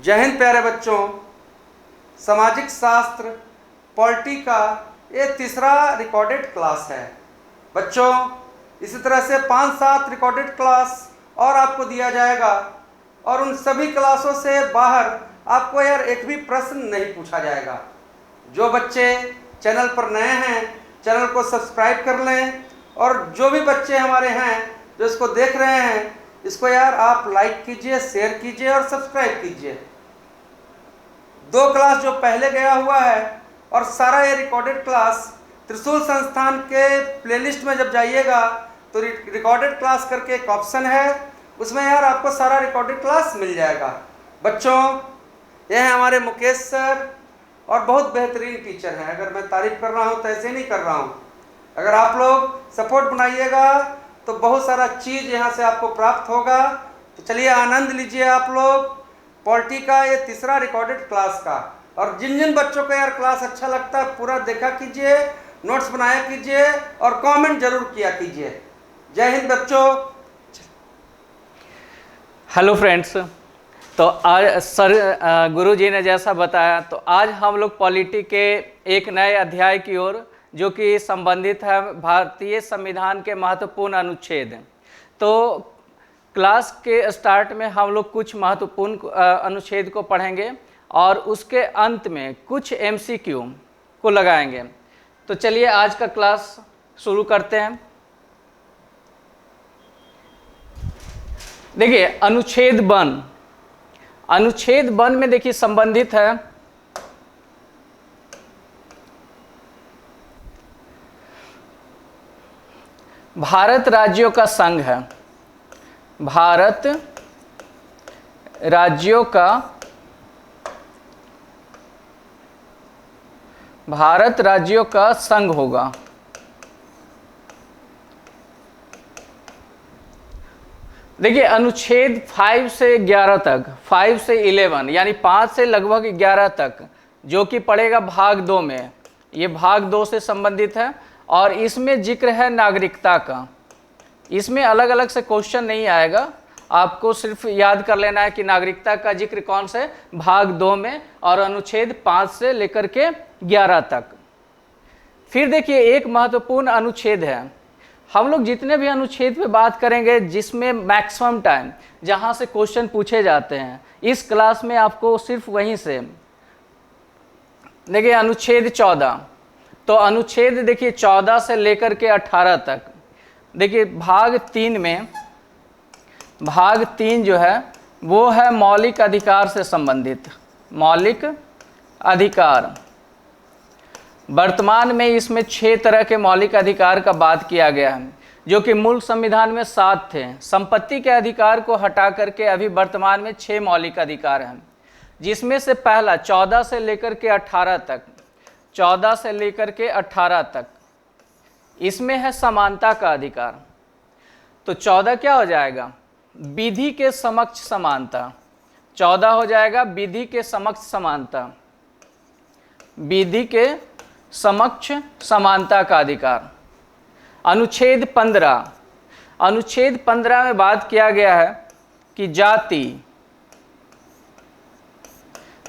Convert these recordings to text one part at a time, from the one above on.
जय हिंद प्यारे बच्चों। सामाजिक शास्त्र पॉलिटी का ये तीसरा रिकॉर्डेड क्लास है बच्चों। इसी तरह से 5-7 रिकॉर्डेड क्लास और आपको दिया जाएगा और उन सभी क्लासों से बाहर आपको यार एक भी प्रश्न नहीं पूछा जाएगा। जो बच्चे चैनल पर नए हैं चैनल को सब्सक्राइब कर लें, और जो भी बच्चे हमारे हैं जो इसको देख रहे हैं इसको यार आप लाइक कीजिए, शेयर कीजिए और सब्सक्राइब कीजिए। 2 क्लास जो पहले गया हुआ है और सारा ये रिकॉर्डेड क्लास त्रिशूल संस्थान के प्लेलिस्ट में जब जाइएगा तो रिकॉर्डेड क्लास करके एक ऑप्शन है, उसमें यार आपको सारा रिकॉर्डेड क्लास मिल जाएगा। बच्चों ये हैं हमारे मुकेश सर और बहुत बेहतरीन टीचर हैं। अगर मैं तारीफ कर रहा हूँ तो ऐसे नहीं कर रहा हूँ। अगर आप लोग सपोर्ट बनाइएगा तो बहुत सारा चीज़ यहाँ से आपको प्राप्त होगा। तो चलिए आनंद लीजिए आप लोग पॉलिटी का ये तीसरा रिकॉर्डेड क्लास का। और जिन जिन बच्चों को यार क्लास अच्छा लगता है पूरा देखा कीजिए, नोट्स बनाया कीजिए और कमेंट जरूर किया कीजिए। जय हिंद बच्चों। हेलो फ्रेंड्स, तो आज सर गुरुजी ने जैसा बताया तो आज हम लोग पॉलिटी के एक नए अध्याय की ओर जो कि संबंधित है भारतीय संविधान के महत्वपूर्ण अनुच्छेद। तो क्लास के स्टार्ट में हम लोग कुछ महत्वपूर्ण अनुच्छेद को पढ़ेंगे और उसके अंत में कुछ एमसीक्यू को लगाएंगे। तो चलिए आज का क्लास शुरू करते हैं। देखिए अनुच्छेद वन में देखिए संबंधित है भारत राज्यों का संघ है। भारत राज्यों का संघ होगा। देखिए अनुच्छेद 5 से 11 तक, 5 से 11 यानी 5 से लगभग 11 तक जो कि पड़ेगा भाग 2 में। ये भाग 2 से संबंधित है और इसमें जिक्र है नागरिकता का। इसमें अलग अलग से क्वेश्चन नहीं आएगा, आपको सिर्फ याद कर लेना है कि नागरिकता का जिक्र कौन से भाग 2 में और अनुच्छेद 5 से लेकर के 11 तक। फिर देखिए एक महत्वपूर्ण अनुच्छेद है। हम लोग जितने भी अनुच्छेद पे बात करेंगे जिसमें मैक्सिमम टाइम जहां से क्वेश्चन पूछे जाते हैं, इस क्लास में आपको सिर्फ वहीं से देखिए अनुच्छेद 14। तो अनुच्छेद देखिए 14 से लेकर के 18 तक। देखिए भाग 3 में, भाग 3 जो है वो है मौलिक अधिकार से संबंधित। मौलिक अधिकार, वर्तमान में इसमें 6 तरह के मौलिक अधिकार का बात किया गया है जो कि मूल संविधान में 7 थे। संपत्ति के अधिकार को हटा करके अभी वर्तमान में 6 मौलिक अधिकार हैं, जिसमें से पहला 14 से लेकर के 18 तक, 14 से लेकर के 18 तक इसमें है समानता का अधिकार। तो 14 क्या हो जाएगा? विधि के समक्ष समानता। 14 हो जाएगा विधि के समक्ष समानता, विधि के समक्ष समानता का अधिकार। अनुच्छेद 15, अनुच्छेद 15 में बात किया गया है कि जाति,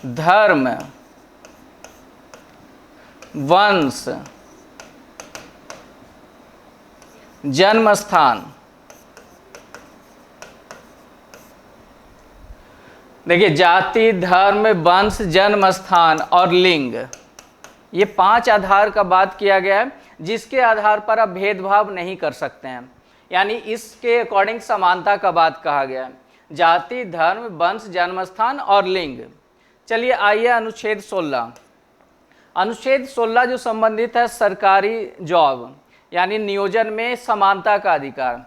धर्म, वंश, जन्म स्थान। देखिए जाति, धर्म, वंश, जन्म स्थान और लिंग, ये 5 आधार का बात किया गया है जिसके आधार पर आप भेदभाव नहीं कर सकते हैं। यानी इसके अकॉर्डिंग समानता का बात कहा गया है। जाति, धर्म, वंश, जन्म स्थान और लिंग। चलिए आइए अनुच्छेद 16। अनुच्छेद 16 जो संबंधित है सरकारी जॉब यानी नियोजन में समानता का अधिकार।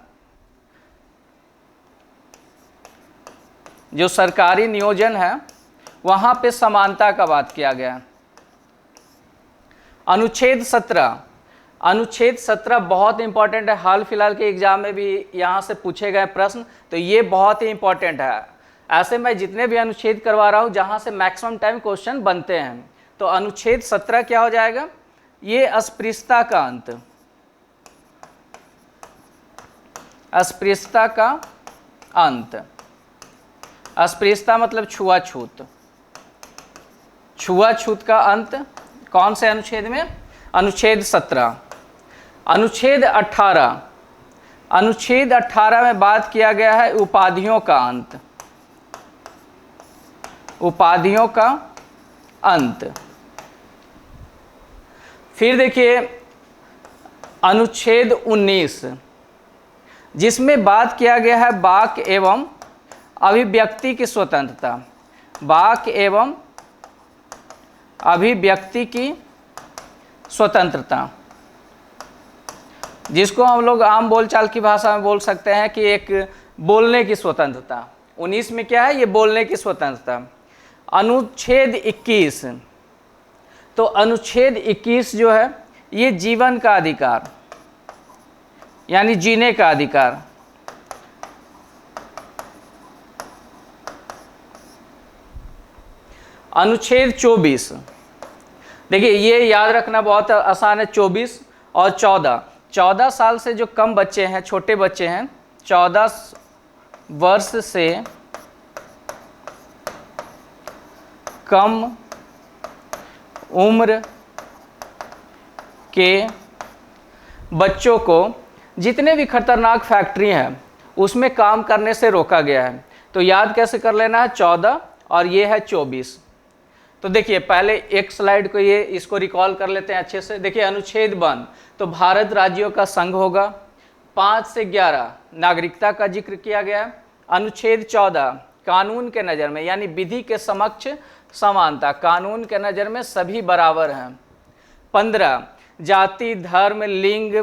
जो सरकारी नियोजन है वहां पे समानता का बात किया गया। अनुच्छेद 17, अनुच्छेद 17 बहुत इंपॉर्टेंट है। हाल फिलहाल के एग्जाम में भी यहाँ से पूछे गए प्रश्न, तो ये बहुत ही इंपॉर्टेंट है। ऐसे मैं जितने भी अनुच्छेद करवा रहा हूँ जहाँ से मैक्सिमम टाइम क्वेश्चन बनते हैं। तो अनुच्छेद 17 क्या हो जाएगा? ये अस्पृश्यता का अंत, अस्पृश्यता का अंत। अस्पृश्यता मतलब छुआछूत। छुआछूत का अंत कौन से अनुच्छेद में? अनुच्छेद 17। अनुच्छेद 18, अनुच्छेद 18 में बात किया गया है उपाधियों का अंत, उपाधियों का अंत। फिर देखिए अनुच्छेद 19, जिसमें बात किया गया है वाक एवं अभिव्यक्ति की स्वतंत्रता, वाक एवं अभिव्यक्ति की स्वतंत्रता, जिसको हम लोग आम बोलचाल की भाषा में बोल सकते हैं कि एक बोलने की स्वतंत्रता। 19 में क्या है? ये बोलने की स्वतंत्रता। अनुच्छेद 21, तो अनुच्छेद 21 जो है ये जीवन का अधिकार यानी जीने का अधिकार। अनुच्छेद 24, देखिए ये याद रखना बहुत आसान है। 24 और 14 साल से जो कम बच्चे हैं, छोटे बच्चे हैं, 14 वर्ष से कम उम्र के बच्चों को जितने भी खतरनाक फैक्ट्री हैं उसमें काम करने से रोका गया है। तो याद कैसे कर लेना है? 14 और ये है 24। तो देखिए पहले एक स्लाइड को ये इसको रिकॉल कर लेते हैं अच्छे से। देखिए अनुच्छेद 1, तो भारत राज्यों का संघ होगा। 5 से 11 नागरिकता का जिक्र किया गया है। अनुच्छेद 14, कानून के नज़र में यानी विधि के समक्ष समानता, कानून के नज़र में सभी बराबर हैं। 15, जाति, धर्म, लिंग,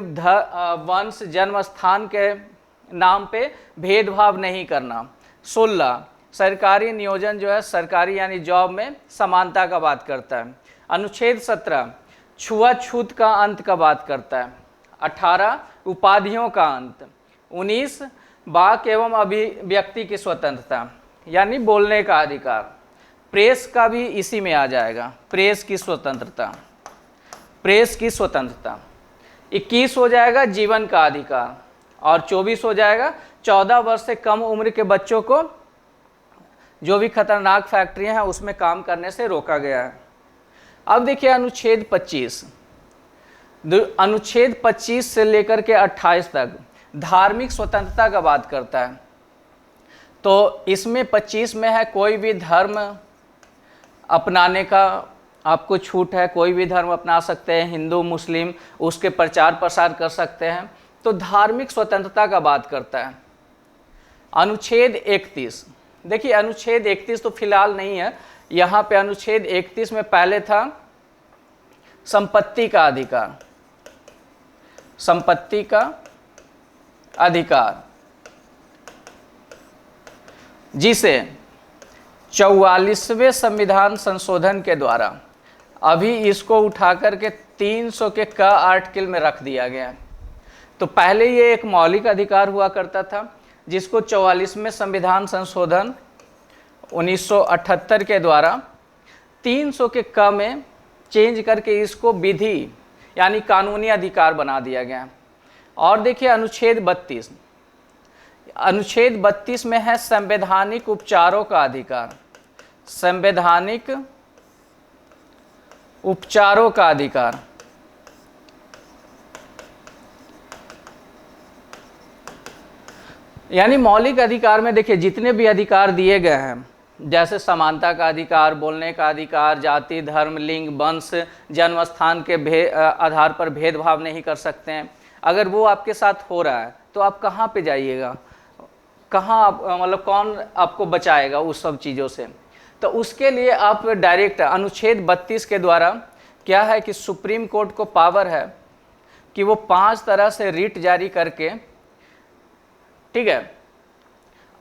वंश, जन्म स्थान के नाम पे भेदभाव नहीं करना। 16, सरकारी नियोजन जो है सरकारी यानी जॉब में समानता का बात करता है। अनुच्छेद 17, छुआछूत का अंत का बात करता है। 18, उपाधियों का अंत। 19, वाक एवं अभिव्यक्ति की स्वतंत्रता यानी बोलने का अधिकार। प्रेस का भी इसी में आ जाएगा, प्रेस की स्वतंत्रता, प्रेस की स्वतंत्रता। 21 हो जाएगा जीवन का अधिकार और 24 हो जाएगा 14 वर्ष से कम उम्र के बच्चों को जो भी खतरनाक फैक्ट्रियां हैं उसमें काम करने से रोका गया है। अब देखिए अनुच्छेद 25, अनुच्छेद 25 से लेकर के 28 तक धार्मिक स्वतंत्रता का बात करता है। तो इसमें 25 में है कोई भी धर्म अपनाने का आपको छूट है, कोई भी धर्म अपना सकते हैं, हिंदू मुस्लिम, उसके प्रचार प्रसार कर सकते हैं। तो धार्मिक स्वतंत्रता का बात करता है। अनुच्छेद 31, देखिए अनुच्छेद 31 तो फिलहाल नहीं है यहाँ पे। अनुच्छेद 31 में पहले था संपत्ति का अधिकार, संपत्ति का अधिकार, जिसे 44वें संविधान संशोधन के द्वारा अभी इसको उठा करके 300 के क आर्टिकल में रख दिया गया है। तो पहले ये एक मौलिक अधिकार हुआ करता था जिसको 44वें संविधान संशोधन 1978 के द्वारा 300 के क में चेंज करके इसको विधि यानी कानूनी अधिकार बना दिया गया। और देखिए अनुच्छेद 32, अनुच्छेद 32 में है संवैधानिक उपचारों का अधिकार, संवैधानिक उपचारों का अधिकार। यानी मौलिक अधिकार में देखिए जितने भी अधिकार दिए गए हैं, जैसे समानता का अधिकार, बोलने का अधिकार, जाति, धर्म, लिंग, वंश, जन्म स्थान के आधार पर भेदभाव नहीं कर सकते हैं। अगर वो आपके साथ हो रहा है तो आप कहाँ पे जाइएगा, कहाँ आप मतलब कौन आपको बचाएगा उस सब चीज़ों से? तो उसके लिए आप डायरेक्ट अनुच्छेद 32 के द्वारा क्या है कि सुप्रीम कोर्ट को पावर है कि वो 5 तरह से रिट जारी करके, ठीक है,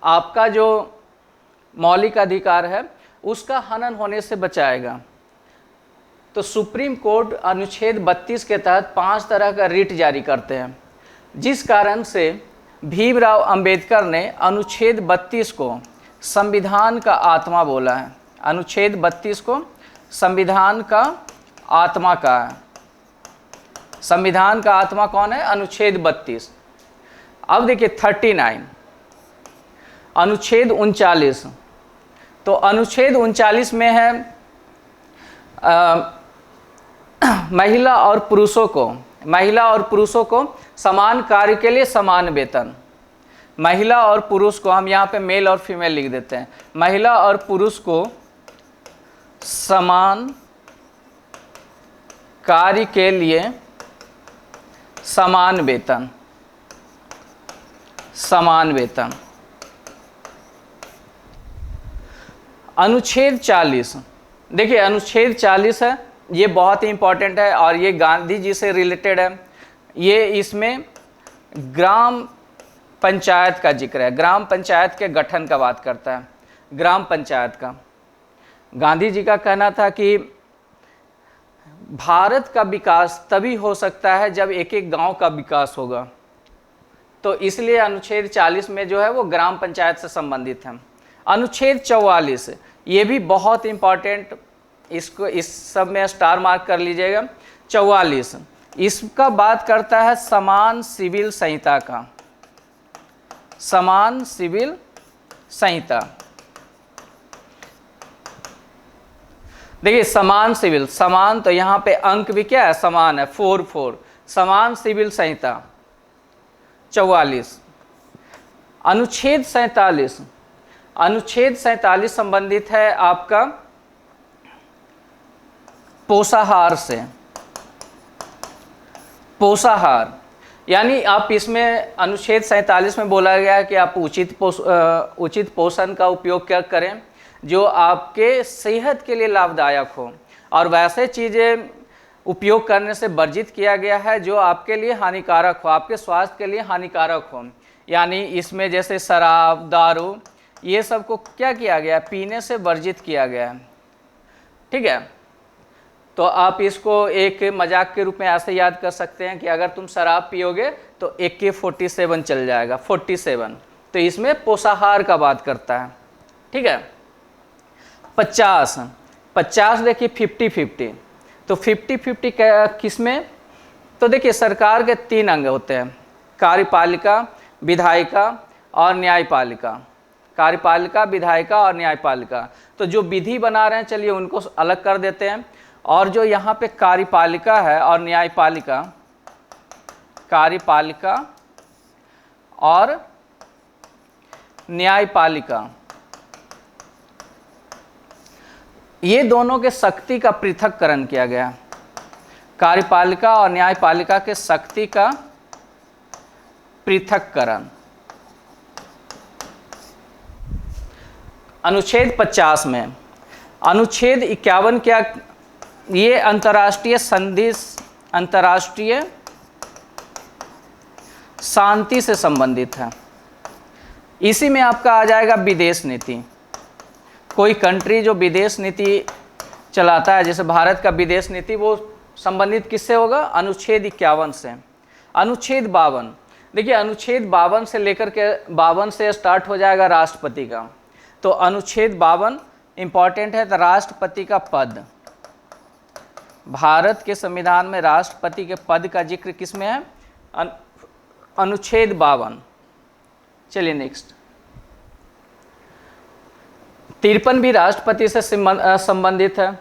आपका जो मौलिक अधिकार है उसका हनन होने से बचाएगा। तो सुप्रीम कोर्ट अनुच्छेद 32 के तहत 5 तरह का रिट जारी करते हैं, जिस कारण से भीमराव अंबेडकर ने अनुच्छेद 32 को संविधान का आत्मा बोला है। अनुच्छेद 32 को संविधान का आत्मा कहा है। संविधान का आत्मा कौन है? अनुच्छेद 32। अब देखिए 39, अनुच्छेद 39। तो अनुच्छेद 39 में है महिला और पुरुषों को समान कार्य के लिए समान वेतन। महिला और पुरुष को, हम यहाँ पे मेल और फीमेल लिख देते हैं, महिला और पुरुष को समान कार्य के लिए समान वेतन। अनुच्छेद 40, देखिए अनुच्छेद 40 है, ये बहुत ही इंपॉर्टेंट है और ये गांधी जी से रिलेटेड है। ये इसमें ग्राम पंचायत का जिक्र है, ग्राम पंचायत के गठन का बात करता है। ग्राम पंचायत का, गांधी जी का कहना था कि भारत का विकास तभी हो सकता है जब एक एक गांव का विकास होगा, तो इसलिए अनुच्छेद 40 में जो है वो ग्राम पंचायत से संबंधित है। अनुच्छेद 44, ये भी बहुत इंपॉर्टेंट, इसको इस सब में स्टार मार्क कर लीजिएगा। 44 इसका बात करता है समान सिविल संहिता का। समान सिविल संहिता, देखिए समान सिविल, समान तो यहाँ पे अंक भी क्या है, समान है, 4 समान सिविल संहिता। 44 अनुच्छेद 47 संबंधित है आपका पोषाहार से। पोषाहार यानी आप इसमें अनुच्छेद 47 में बोला गया है कि आप उचित पोषण का उपयोग क्या करें जो आपके सेहत के लिए लाभदायक हो, और वैसे चीज़ें उपयोग करने से वर्जित किया गया है जो आपके लिए हानिकारक हो, आपके स्वास्थ्य के लिए हानिकारक हो। यानी इसमें जैसे शराब, दारू, ये सब को क्या किया गया है, पीने से वर्जित किया गया है। ठीक है, तो आप इसको एक मजाक के रूप में ऐसे याद कर सकते हैं कि अगर तुम शराब पियोगे तो AK-47 चल जाएगा, 47। तो इसमें पोषाहार का बात करता है। ठीक है, 50 देखिए 50-50, तो 50-50 किस में, तो देखिए सरकार के 3 अंग होते हैं, कार्यपालिका, विधायिका और न्यायपालिका। कार्यपालिका, विधायिका और न्यायपालिका। तो जो विधि बना रहे हैं चलिए उनको अलग कर देते हैं, और जो यहाँ पे कार्यपालिका है और न्यायपालिका, कार्यपालिका और न्यायपालिका, ये दोनों के शक्ति का पृथक्करण किया गया। कार्यपालिका और न्यायपालिका के शक्ति का पृथक्करण। अनुच्छेद 50 में, अनुच्छेद 51 क्या, ये अंतर्राष्ट्रीय संधि, अंतर्राष्ट्रीय शांति से संबंधित है। इसी में आपका आ जाएगा विदेश नीति। कोई कंट्री जो विदेश नीति चलाता है, जैसे भारत का विदेश नीति, वो संबंधित किससे होगा, अनुच्छेद 51 से। अनुच्छेद 52, देखिए अनुच्छेद 52 से लेकर के 52 से स्टार्ट हो जाएगा राष्ट्रपति का। तो अनुच्छेद 52 इंपॉर्टेंट है, तो राष्ट्रपति का पद, भारत के संविधान में राष्ट्रपति के पद का जिक्र किसमें है, अनुच्छेद 52। चलिए नेक्स्ट, 53 भी राष्ट्रपति से संबंधित है।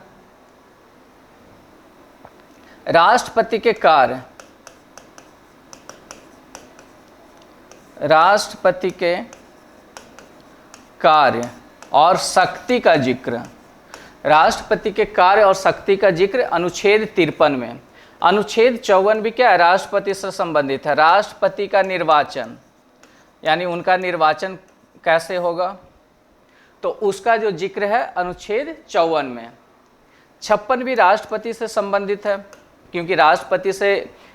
राष्ट्रपति के कार्य, राष्ट्रपति के कार्य और शक्ति का जिक्र, राष्ट्रपति के कार्य और शक्ति का जिक्र अनुच्छेद 53 में। अनुच्छेद 54 भी क्या है, राष्ट्रपति से संबंधित है। राष्ट्रपति का निर्वाचन, यानी उनका निर्वाचन कैसे होगा, तो उसका जो जिक्र है अनुच्छेद 54 में। 56 भी राष्ट्रपति से संबंधित है, क्योंकि राष्ट्रपति से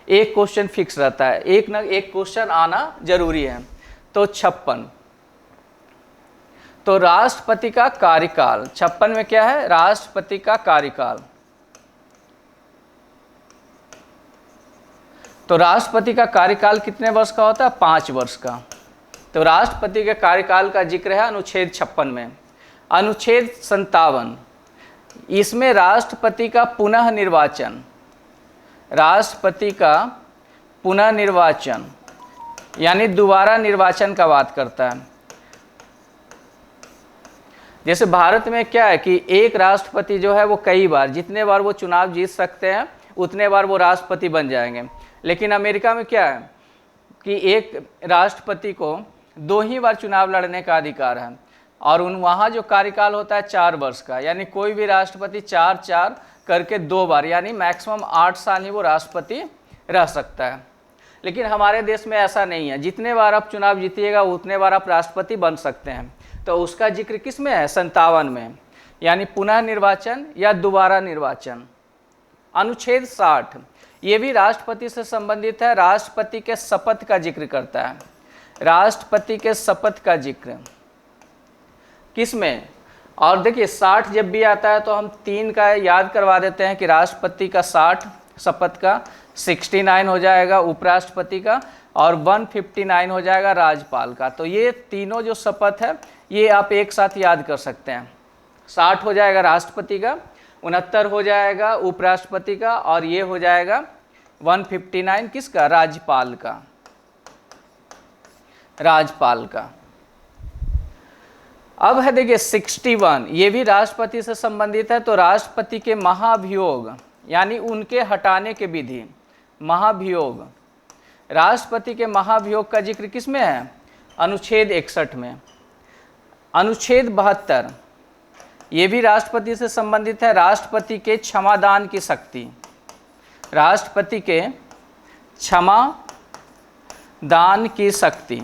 एक क्वेश्चन फिक्स रहता है, एक न एक क्वेश्चन आना जरूरी है। तो 56, तो राष्ट्रपति का कार्यकाल, 56 में क्या है, राष्ट्रपति का कार्यकाल। तो राष्ट्रपति का कार्यकाल कितने वर्ष का होता है, 5 वर्ष का। तो राष्ट्रपति के कार्यकाल का जिक्र है अनुच्छेद 56 में। अनुच्छेद 57, इसमें राष्ट्रपति का पुनः निर्वाचन, राष्ट्रपति का पुनः निर्वाचन यानी दोबारा निर्वाचन का बात करता है। जैसे भारत में क्या है कि एक राष्ट्रपति जो है वो कई बार, जितने बार वो चुनाव जीत सकते हैं उतने बार वो राष्ट्रपति बन जाएंगे। लेकिन अमेरिका में क्या है कि एक राष्ट्रपति को 2 ही बार चुनाव लड़ने का अधिकार है, और वहाँ जो कार्यकाल होता है 4 वर्ष का, यानी कोई भी राष्ट्रपति 4-4 करके 2 बार, यानी मैक्सिमम 8 साल ही वो राष्ट्रपति रह सकता है। लेकिन हमारे देश में ऐसा नहीं है, जितने बार आप चुनाव जीतिएगा उतने बार आप राष्ट्रपति बन सकते हैं। तो उसका जिक्र किस में है? 57 में, यानी पुनः निर्वाचन या दोबारा निर्वाचन। अनुच्छेद 60 ये भी राष्ट्रपति से संबंधित है, राष्ट्रपति के शपथ का जिक्र करता है। राष्ट्रपति के शपथ का जिक्र किस में? और देखिए 60 जब भी आता है तो हम 3 का याद करवा देते हैं कि राष्ट्रपति का 60 शपथ का, 69 हो जाएगा उपराष्ट्रपति का, और 159 हो जाएगा राज्यपाल का। तो ये तीनों जो शपथ है ये आप एक साथ याद कर सकते हैं। 60 हो जाएगा राष्ट्रपति का, 69 हो जाएगा उपराष्ट्रपति का, और ये हो जाएगा 159 किसका? राज्यपाल का। राज्यपाल का। अब है देखिए 61, ये भी राष्ट्रपति से संबंधित है। तो राष्ट्रपति के महाभियोग यानी उनके हटाने के विधि, महाभियोग, राष्ट्रपति के महाभियोग का जिक्र किस में है? अनुच्छेद 61 में। अनुच्छेद 72 ये भी राष्ट्रपति से संबंधित है, राष्ट्रपति के क्षमादान की शक्ति। राष्ट्रपति के क्षमा दान की शक्ति,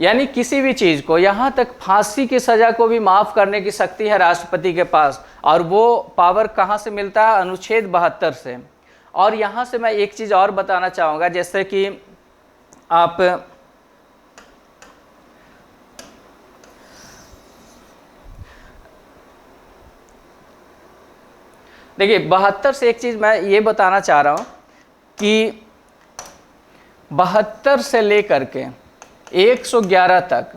यानी किसी भी चीज़ को, यहाँ तक फांसी की सज़ा को भी माफ़ करने की शक्ति है राष्ट्रपति के पास। और वो पावर कहाँ से मिलता है? अनुच्छेद 72 से। और यहाँ से मैं एक चीज़ और बताना चाहूँगा, जैसे कि आप देखिए 72 से एक चीज़ मैं ये बताना चाह रहा हूँ कि 72 से लेकर के 111 तक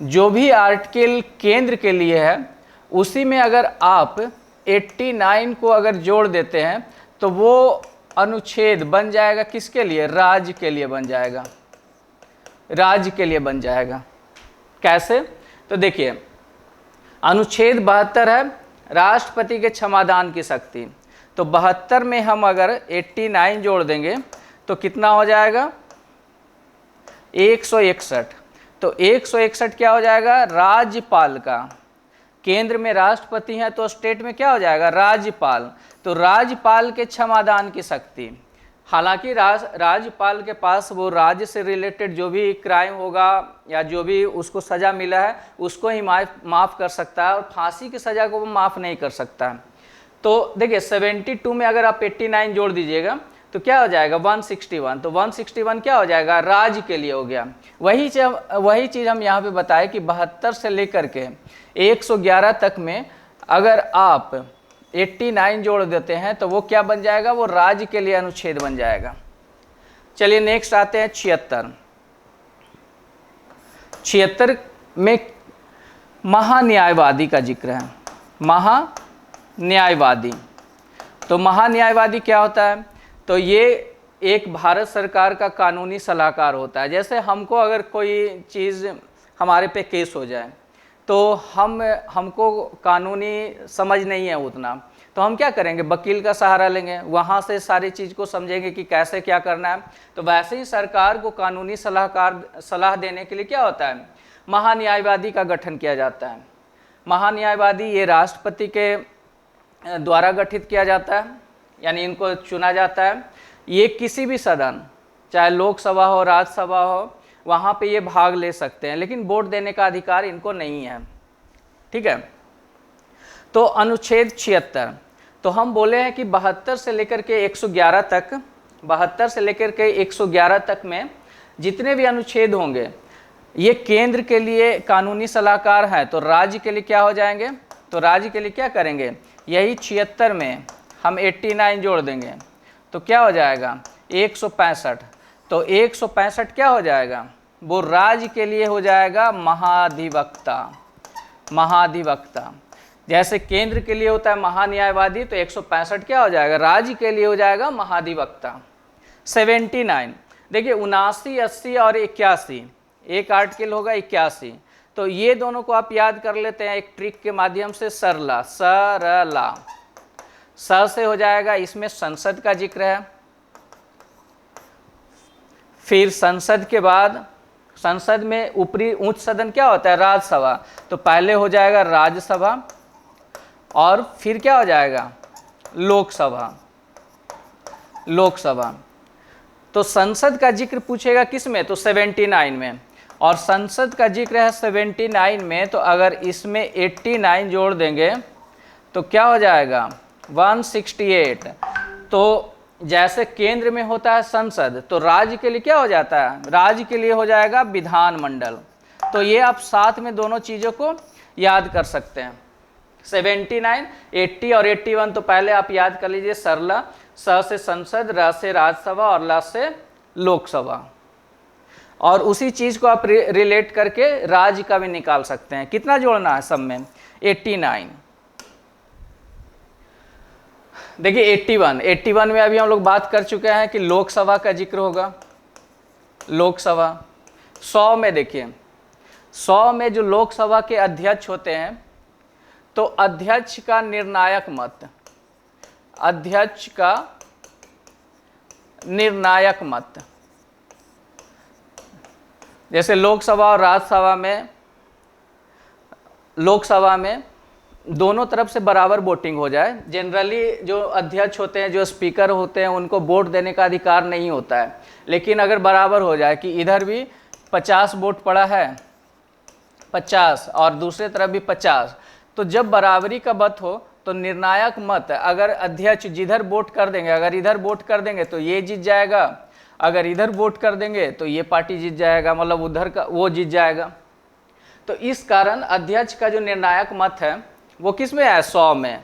जो भी आर्टिकल केंद्र के लिए है, उसी में अगर आप 89 को अगर जोड़ देते हैं तो वो अनुच्छेद बन जाएगा किसके लिए? राज्य के लिए बन जाएगा। राज्य के लिए बन जाएगा। कैसे? तो देखिए अनुच्छेद 72 है राष्ट्रपति के क्षमादान की शक्ति। तो 72 में हम अगर 89 जोड़ देंगे तो कितना हो जाएगा? 161। तो 161 क्या हो जाएगा? राज्यपाल का। केंद्र में राष्ट्रपति हैं तो स्टेट में क्या हो जाएगा? राज्यपाल। तो राज्यपाल के क्षमादान की शक्ति। हालांकि राज्यपाल के पास वो राज्य से रिलेटेड जो भी क्राइम होगा या जो भी उसको सज़ा मिला है उसको ही माफ़ कर सकता है, और फांसी की सज़ा को वो माफ़ नहीं कर सकता है। तो देखिए 72 में अगर आप 89 जोड़ दीजिएगा तो क्या हो जाएगा? 161। तो 161 क्या हो जाएगा? राज्य के लिए हो गया। वही चीज़ हम यहाँ पे बताए कि 72 से लेकर के 111 तक में अगर आप 89 जोड़ देते हैं तो वो क्या बन जाएगा? वो राज्य के लिए अनुच्छेद बन जाएगा। चलिए नेक्स्ट आते हैं 76। 76 में महान्यायवादी का जिक्र है। महान्यायवादी। तो महान्यायवादी क्या होता है? तो ये एक भारत सरकार का कानूनी सलाहकार होता है। जैसे हमको अगर कोई चीज़ हमारे पे केस हो जाए तो हमको कानूनी समझ नहीं है उतना, तो हम क्या करेंगे? वकील का सहारा लेंगे, वहाँ से सारी चीज़ को समझेंगे कि कैसे क्या करना है। तो वैसे ही सरकार को कानूनी सलाह देने के लिए क्या होता है? महान्यायवादी का गठन किया जाता है। महान्यायवादी ये राष्ट्रपति के द्वारा गठित किया जाता है, यानी इनको चुना जाता है। ये किसी भी सदन, चाहे लोकसभा हो राज्यसभा हो, वहाँ पे ये भाग ले सकते हैं, लेकिन वोट देने का अधिकार इनको नहीं है। ठीक है। तो अनुच्छेद 76, तो हम बोले हैं कि 72 से लेकर के 111 तक, 72 से लेकर के 111 तक में जितने भी अनुच्छेद होंगे ये केंद्र के लिए कानूनी सलाहकार हैं। तो राज्य के लिए क्या हो जाएंगे? तो राज्य के लिए क्या करेंगे? यही 76 में हम 89 जोड़ देंगे तो क्या हो जाएगा? 165। तो 165 क्या हो जाएगा? वो राज्य के लिए हो जाएगा महाधिवक्ता। महाधिवक्ता जैसे केंद्र के लिए होता है महान्यायवादी, तो 165 क्या हो जाएगा? राज्य के लिए हो जाएगा महाधिवक्ता। 79 देखिए 79, 80 और 81 एक आर्टिकल होगा 81। तो ये दोनों को आप याद कर लेते हैं एक ट्रिक के माध्यम से, सरला, सरला। स से हो जाएगा, इसमें संसद का जिक्र है। फिर संसद के बाद, संसद में ऊपरी उच्च सदन क्या होता है? राज्यसभा। तो पहले हो जाएगा राज्यसभा और फिर क्या हो जाएगा? लोकसभा। लोकसभा। तो संसद का जिक्र पूछेगा किस में? तो 79 में। और संसद का जिक्र है 79 में, तो अगर इसमें 89 जोड़ देंगे तो क्या हो जाएगा? 168। तो जैसे केंद्र में होता है संसद, तो राज्य के लिए क्या हो जाता है? राज्य के लिए हो जाएगा विधानमंडल। तो ये आप साथ में दोनों चीज़ों को याद कर सकते हैं। 79, 80 और 81 तो पहले आप याद कर लीजिए, सरला। स से संसद, र से राज्यसभा और ल से लोकसभा। और उसी चीज़ को आप रिलेट करके राज्य का भी निकाल सकते हैं। कितना जोड़ना है सब में? 89। देखिए 81 में अभी हम लोग बात कर चुके हैं कि लोकसभा का जिक्र होगा, लोकसभा। 100 में देखिए, 100 में जो लोकसभा के अध्यक्ष होते हैं, तो अध्यक्ष का निर्णायक मत, अध्यक्ष का निर्णायक मत, जैसे लोकसभा और राज्यसभा में, लोकसभा में दोनों तरफ से बराबर वोटिंग हो जाए। जनरली जो अध्यक्ष होते हैं, जो स्पीकर होते हैं, उनको वोट देने का अधिकार नहीं होता है, लेकिन अगर बराबर हो जाए कि इधर भी 50 वोट पड़ा है, 50 और दूसरे तरफ भी 50, तो जब बराबरी का मत हो तो निर्णायक मत, अगर अध्यक्ष जिधर वोट कर देंगे, अगर इधर वोट कर देंगे तो ये जीत जाएगा, अगर इधर वोट कर देंगे तो ये पार्टी जीत जाएगा, मतलब उधर का वो जीत जाएगा। तो इस कारण अध्यक्ष का जो निर्णायक मत है वो किस में है? 100 में।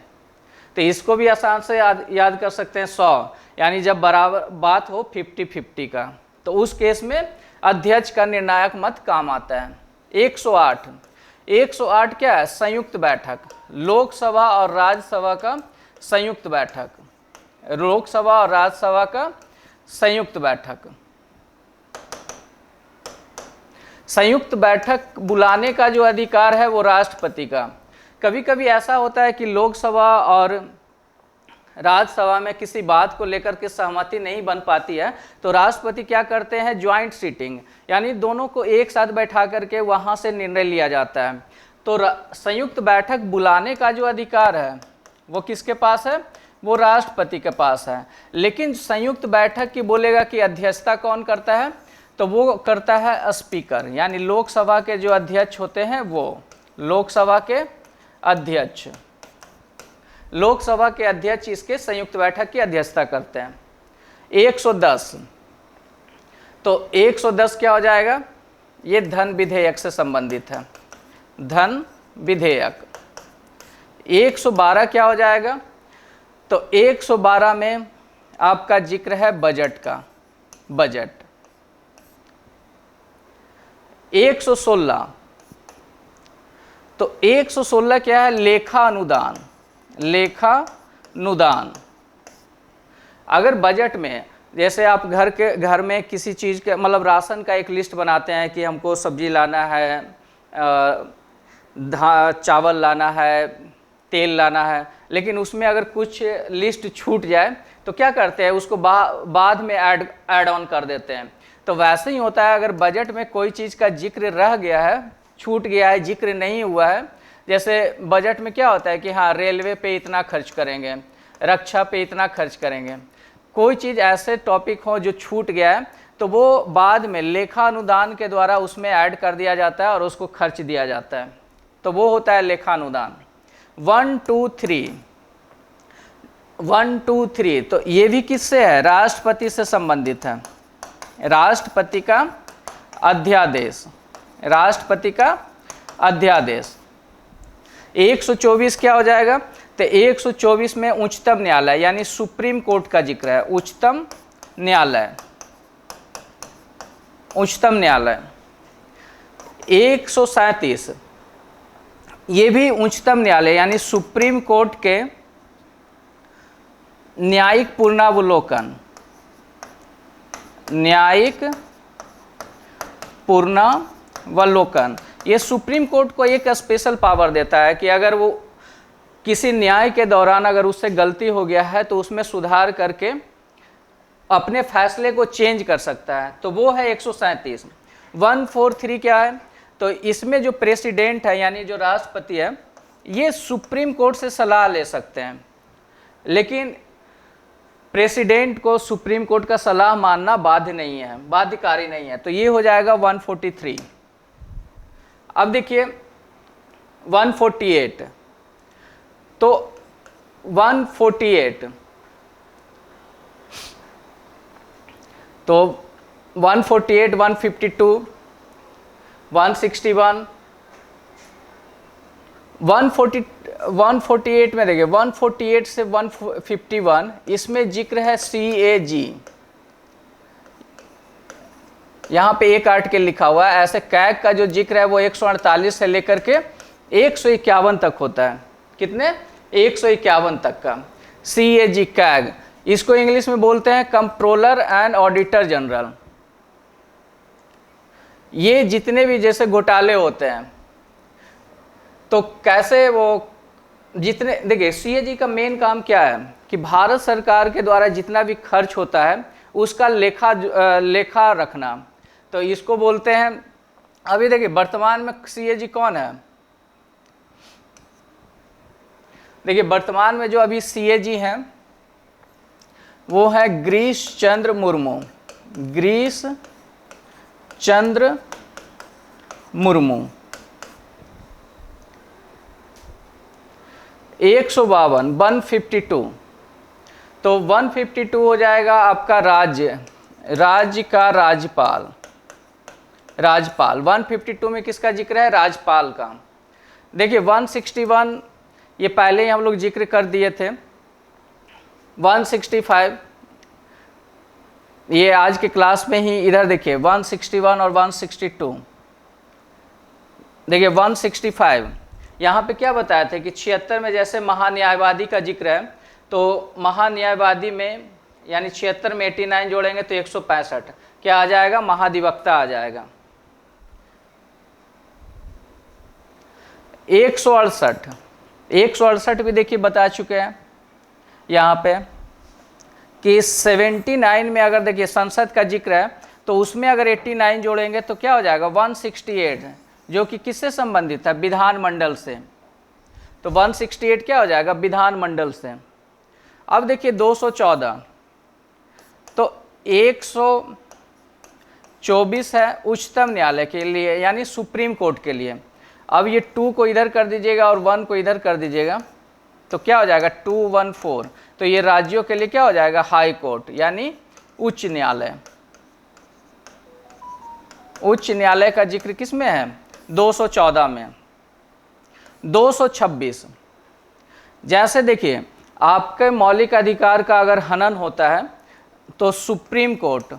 तो इसको भी आसान से याद कर सकते हैं, 100 यानी जब बराबर बात हो 50-50 का, तो उस केस में अध्यक्ष का निर्णायक मत काम आता है। 108 क्या है? संयुक्त बैठक, लोकसभा और राज्यसभा का संयुक्त बैठक, लोकसभा और राज्यसभा का संयुक्त बैठक। संयुक्त बैठक बुलाने का जो अधिकार है वो राष्ट्रपति का। कभी कभी ऐसा होता है कि लोकसभा और राज्यसभा में किसी बात को लेकर के सहमति नहीं बन पाती है, तो राष्ट्रपति क्या करते हैं? ज्वाइंट सीटिंग, यानी दोनों को एक साथ बैठा करके वहाँ से निर्णय लिया जाता है। तो संयुक्त बैठक बुलाने का जो अधिकार है वो किसके पास है? वो राष्ट्रपति के पास है। लेकिन संयुक्त बैठक की बोलेगा कि अध्यक्षता कौन करता है? तो वो करता है स्पीकर, यानी लोकसभा के जो अध्यक्ष होते हैं वो, लोकसभा के अध्यक्ष, लोकसभा के अध्यक्ष इसके संयुक्त बैठक की अध्यक्षता करते हैं। 110, तो 110 क्या हो जाएगा? ये धन विधेयक से संबंधित है, धन विधेयक। 112 क्या हो जाएगा? तो 112 में आपका जिक्र है बजट का, बजट। 116, तो 116 क्या है? लेखा अनुदान, लेखा अनुदान। अगर बजट में, जैसे आप घर में किसी चीज़ के, मतलब राशन का एक लिस्ट बनाते हैं कि हमको सब्जी लाना है, चावल लाना है, तेल लाना है, लेकिन उसमें अगर कुछ लिस्ट छूट जाए तो क्या करते हैं? उसको बाद में ऐड ऑन कर देते हैं। तो वैसे ही होता है, अगर बजट में कोई चीज़ का जिक्र रह गया है, छूट गया है, जिक्र नहीं हुआ है, जैसे बजट में क्या होता है कि हाँ रेलवे पे इतना खर्च करेंगे, रक्षा पे इतना खर्च करेंगे, कोई चीज़ ऐसे टॉपिक हो जो छूट गया है, तो वो बाद में लेखा अनुदान के द्वारा उसमें ऐड कर दिया जाता है और उसको खर्च दिया जाता है, तो वो होता है लेखा अनुदान। 1, 2, 3, 1, 2, 3, तो ये भी किससे है? राष्ट्रपति से संबंधित है, राष्ट्रपति का अध्यादेश, राष्ट्रपति का अध्यादेश। 124 क्या हो जाएगा? तो 124 में उच्चतम न्यायालय यानी सुप्रीम कोर्ट का जिक्र है, उच्चतम न्यायालय, उच्चतम न्यायालय। 137 ये भी उच्चतम न्यायालय यानी सुप्रीम कोर्ट के न्यायिक पुनरावलोकन, न्यायिक पुनरावलोकन। ये सुप्रीम कोर्ट को एक स्पेशल पावर देता है कि अगर वो किसी न्याय के दौरान अगर उससे गलती हो गया है तो उसमें सुधार करके अपने फैसले को चेंज कर सकता है। तो वो है 137। 143 क्या है? तो इसमें जो प्रेसिडेंट है यानी जो राष्ट्रपति है, ये सुप्रीम कोर्ट से सलाह ले सकते हैं, लेकिन प्रेसिडेंट को सुप्रीम कोर्ट का सलाह मानना बाध्य नहीं है, बाध्यकारी नहीं है। तो ये हो जाएगा 143। अब देखिए 148। तो 148 तो 148, 152, 161, 148 में देखिए 148 से 151 इसमें जिक्र है CAG। यहाँ पे एक आर्टिकल लिखा हुआ है। ऐसे कैग का जो जिक्र है वो 148 से लेकर के 151 तक होता है। कितने? 151 तक का CAG कैग। इसको इंग्लिश में बोलते हैं कंट्रोलर एंड ऑडिटर जनरल। ये जितने भी जैसे घोटाले होते हैं तो कैसे वो जितने, देखिए CAG का मेन काम क्या है कि भारत सरकार के द्वारा जितना भी खर्च होता है उसका लेखा रखना। तो इसको बोलते हैं। अभी देखिए वर्तमान में CAG कौन है? देखिए वर्तमान में जो अभी CAG हैं वो है गिरीश चंद्र मुर्मू। गिरीश चंद्र मुर्मू। 152 तो 152 हो जाएगा आपका राज्य का राज्यपाल। 152 में किसका जिक्र है? राज्यपाल का। देखिए 161 ये पहले ही हम लोग जिक्र कर दिए थे। 165 ये आज के क्लास में ही, इधर देखिए 161 और 162। देखिए 165 यहाँ पे क्या बताया थे कि 76 में जैसे महान्यायवादी का जिक्र है, तो महान्यायवादी में यानी 76 में 89 जोड़ेंगे तो 165 क्या आ जाएगा? महाधिवक्ता आ जाएगा। 168 भी देखिए बता चुके हैं यहाँ पे कि 79 में अगर देखिए संसद का जिक्र है तो उसमें अगर 89 जोड़ेंगे तो क्या हो जाएगा? 168 जो कि किससे संबंधित है? विधानमंडल से। तो 168 क्या हो जाएगा? विधानमंडल से। अब देखिए 214 तो 124 है उच्चतम न्यायालय के लिए यानी सुप्रीम कोर्ट के लिए। अब ये 2 को इधर कर दीजिएगा और 1 को इधर कर दीजिएगा तो क्या हो जाएगा? 214। तो ये राज्यों के लिए क्या हो जाएगा? हाई कोर्ट यानी उच्च न्यायालय। उच्च न्यायालय का जिक्र किस में है? 214 में। 226 जैसे देखिए आपके मौलिक अधिकार का अगर हनन होता है तो सुप्रीम कोर्ट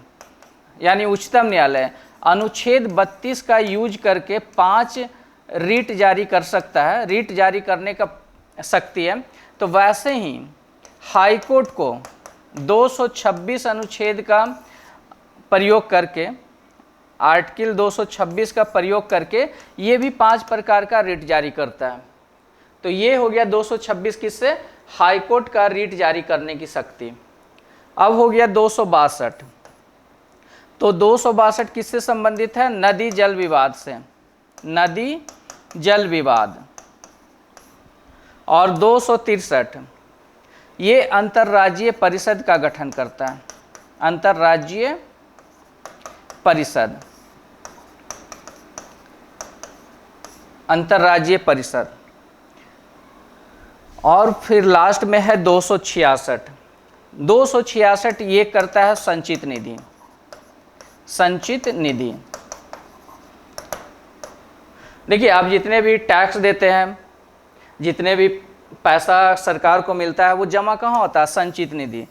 यानी उच्चतम न्यायालय अनुच्छेद 32 का यूज करके 5 रीट जारी कर सकता है। रीट जारी करने का शक्ति है। तो वैसे ही हाई कोर्ट को 226 अनुच्छेद का प्रयोग करके, आर्टिकल 226 का प्रयोग करके ये भी 5 प्रकार का रीट जारी करता है। तो ये हो गया 226 किससे? हाई कोर्ट का रीट जारी करने की शक्ति। अब हो गया 262 तो 262 किससे संबंधित है? नदी जल विवाद से। नदी जल विवाद। और 263 ये अंतर्राज्यीय परिषद का गठन करता है। अंतर्राज्यीय परिषद। अंतर्राज्यीय परिषद। और फिर लास्ट में है 266। 266 ये करता है संचित निधि। संचित निधि। देखिए आप जितने भी टैक्स देते हैं, जितने भी पैसा सरकार को मिलता है वो जमा कहाँ होता है? संचित निधि।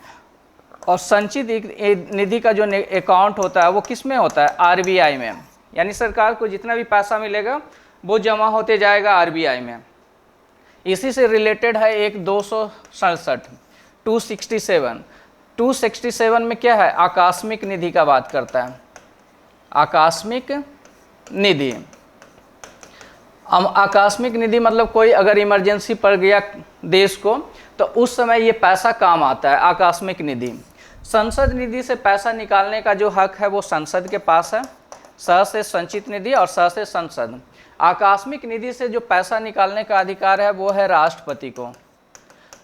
और संचित निधि का जो अकाउंट होता है वो किस में होता है? RBI में। यानी सरकार को जितना भी पैसा मिलेगा वो जमा होते जाएगा RBI में। इसी से रिलेटेड है एक 267 267 267 में क्या है? आकस्मिक निधि का बात करता है। आकस्मिक निधि। आकस्मिक निधि मतलब कोई अगर इमरजेंसी पड़ गया देश को तो उस समय ये पैसा काम आता है, आकस्मिक निधि। संसद निधि से पैसा निकालने का जो हक है वो संसद के पास है, स से संचित निधि और स से संसद। आकस्मिक निधि से जो पैसा निकालने का अधिकार है वो है राष्ट्रपति को।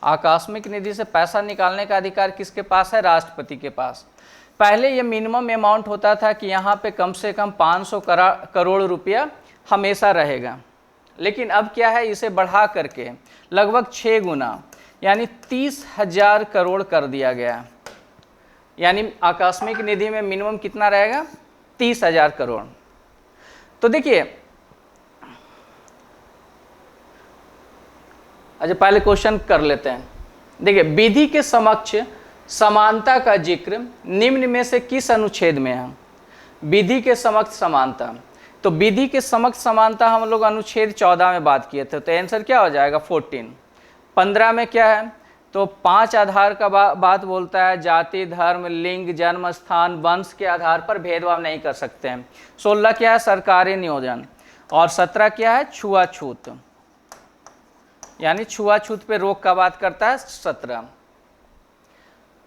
आकस्मिक निधि से पैसा निकालने का अधिकार किसके पास है? राष्ट्रपति के पास। पहले ये मिनिमम अमाउंट होता था कि यहाँ पे कम से कम 500 करोड़ रुपया हमेशा रहेगा, लेकिन अब क्या है, इसे बढ़ा करके लगभग 6 गुना यानी 30,000 करोड़ कर दिया गया। यानी आकस्मिक निधि में मिनिमम कितना रहेगा? 30,000 करोड़। तो देखिए, अच्छा पहले क्वेश्चन कर लेते हैं। देखिए, विधि के समक्ष समानता का जिक्र निम्न में से किस अनुच्छेद में है? विधि के समक्ष समानता, तो विधि के समक्ष समानता हम लोग अनुच्छेद 14 में बात किए थे, तो आंसर क्या हो जाएगा? 14। 15 में क्या है? तो 5 आधार का बात बोलता है, जाति, धर्म, लिंग, जन्म स्थान, वंश के आधार पर भेदभाव नहीं कर सकते हैं। 16 क्या है? सरकारी नियोजन। और 17 क्या है? छुआछूत, यानी छुआछूत पे रोक का बात करता है 17।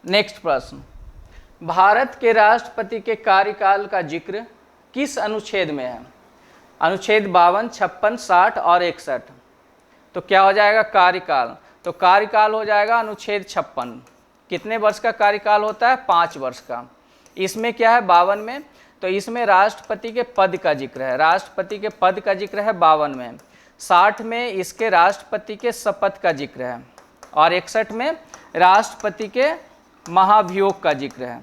नेक्स्ट प्रश्न, भारत के राष्ट्रपति के कार्यकाल का जिक्र किस अनुच्छेद में है? अनुच्छेद 52, 56, 60 और 61। तो क्या हो जाएगा? कार्यकाल। तो कार्यकाल हो जाएगा अनुच्छेद 56। कितने वर्ष का कार्यकाल होता है? 5 वर्ष का। इसमें क्या है? 52 में, तो इसमें राष्ट्रपति के पद का जिक्र है, राष्ट्रपति के पद का जिक्र है 52 में। 60 में इसके राष्ट्रपति के शपथ का जिक्र है और 61 में राष्ट्रपति के महाभियोग का जिक्र है।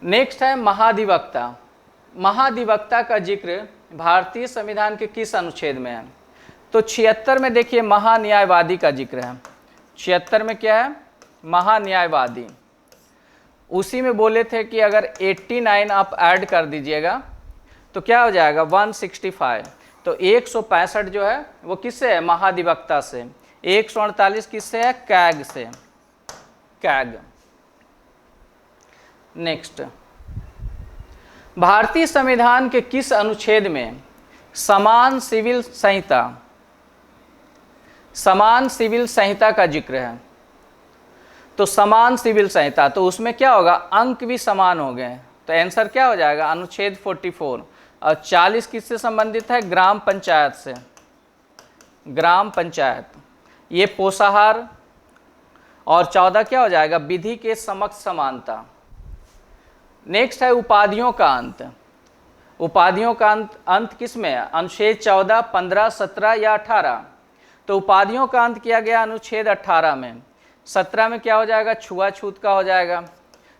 नेक्स्ट है महाधिवक्ता। महाधिवक्ता का जिक्र भारतीय संविधान के किस अनुच्छेद में है? तो 76 में देखिए महान्यायवादी का जिक्र है। 76 में क्या है? महान्यायवादी। उसी में बोले थे कि अगर 89 आप ऐड कर दीजिएगा तो क्या हो जाएगा? 165। तो 165 जो है वो किससे है? महाधिवक्ता से। 148 किससे है? कैग से, कैग। नेक्स्ट, भारतीय संविधान के किस अनुच्छेद में समान सिविल संहिता का जिक्र है? तो समान सिविल संहिता, तो उसमें क्या होगा? अंक भी समान हो गए, तो आंसर क्या हो जाएगा? अनुच्छेद 44। और 40 किससे संबंधित है? ग्राम पंचायत से, ग्राम पंचायत, ये पोषाहार। और 14 क्या हो जाएगा? विधि के समक्ष समानता। नेक्स्ट है उपाधियों का अंत। उपाधियों का अंत किस में है? अनुच्छेद 14, 15, 17 या 18। तो उपाधियों का अंत किया गया अनुच्छेद 18 में। 17 में क्या हो जाएगा? छुआछूत का हो जाएगा।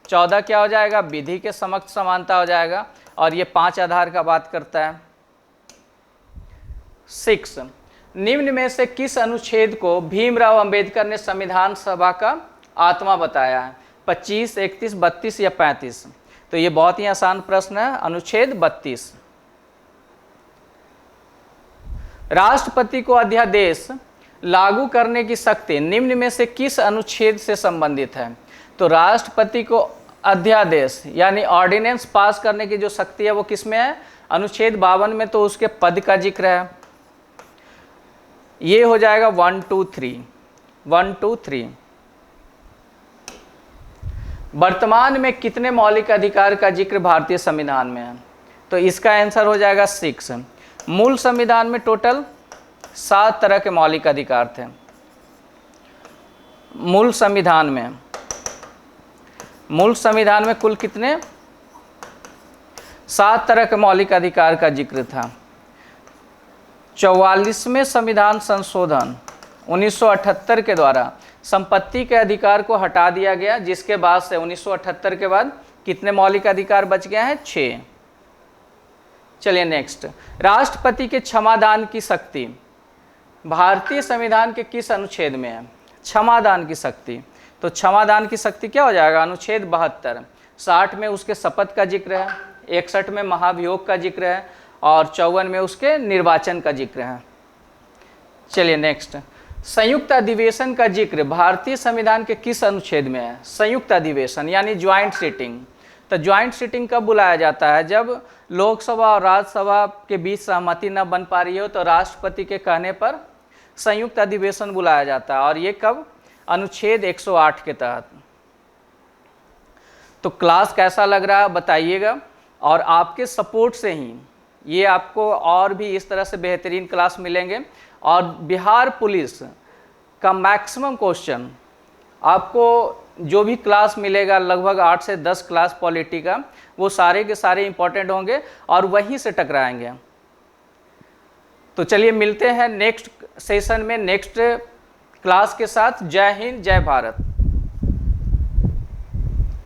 14 क्या हो जाएगा? विधि के समक्ष समानता हो जाएगा, और ये 5 आधार का बात करता है। 6, निम्न में से किस अनुच्छेद को भीमराव अंबेडकर ने संविधान सभा का आत्मा बताया है? 25, 31, 32 या 35? तो ये बहुत ही आसान प्रश्न है, अनुच्छेद 32। राष्ट्रपति को अध्यादेश लागू करने की शक्ति निम्न में से किस अनुच्छेद से संबंधित है? तो राष्ट्रपति को अध्यादेश यानी ऑर्डिनेंस पास करने की जो शक्ति है वो किस में है? अनुच्छेद 52 में, तो उसके पद का जिक्र है। ये हो जाएगा 1, 2, 3, 1, 2, 3। वर्तमान में कितने मौलिक अधिकार का जिक्र भारतीय संविधान में है? तो इसका आंसर हो जाएगा 6। मूल संविधान में टोटल 7 तरह के मौलिक अधिकार थे। मूल संविधान में कुल कितने? 7 तरह के मौलिक अधिकार का जिक्र था। 44वें संविधान संशोधन 1978 के द्वारा संपत्ति के अधिकार को हटा दिया गया, जिसके बाद से 1978 के बाद कितने मौलिक अधिकार बच गए हैं? 6। चलिए नेक्स्ट, राष्ट्रपति के क्षमादान की शक्ति भारतीय संविधान के किस अनुच्छेद में है? क्षमादान की शक्ति, तो क्षमादान की शक्ति क्या हो जाएगा? अनुच्छेद 72। 60 में उसके शपथ का जिक्र है, 61 में महाभियोग का जिक्र है और 54 में उसके निर्वाचन का जिक्र है। चलिए नेक्स्ट, संयुक्त अधिवेशन का जिक्र भारतीय संविधान के किस अनुच्छेद में है? संयुक्त अधिवेशन यानी ज्वाइंट सिटिंग, तो ज्वाइंट सिटिंग कब बुलाया जाता है? जब लोकसभा और राज्यसभा के बीच सहमति न बन पा रही हो तो राष्ट्रपति के कहने पर संयुक्त अधिवेशन बुलाया जाता है। और ये कब? अनुच्छेद 108 के तहत। तो क्लास कैसा लग रहा है बताइएगा, और आपके सपोर्ट से ही ये आपको और भी इस तरह से बेहतरीन क्लास मिलेंगे। और बिहार पुलिस का मैक्सिमम क्वेश्चन आपको जो भी क्लास मिलेगा, लगभग 8 से 10 क्लास पॉलिटी का, वो सारे के सारे इंपॉर्टेंट होंगे और वहीं से टकराएंगे। तो चलिए मिलते हैं नेक्स्ट सेशन में नेक्स्ट क्लास के साथ। जय हिंद, जय भारत।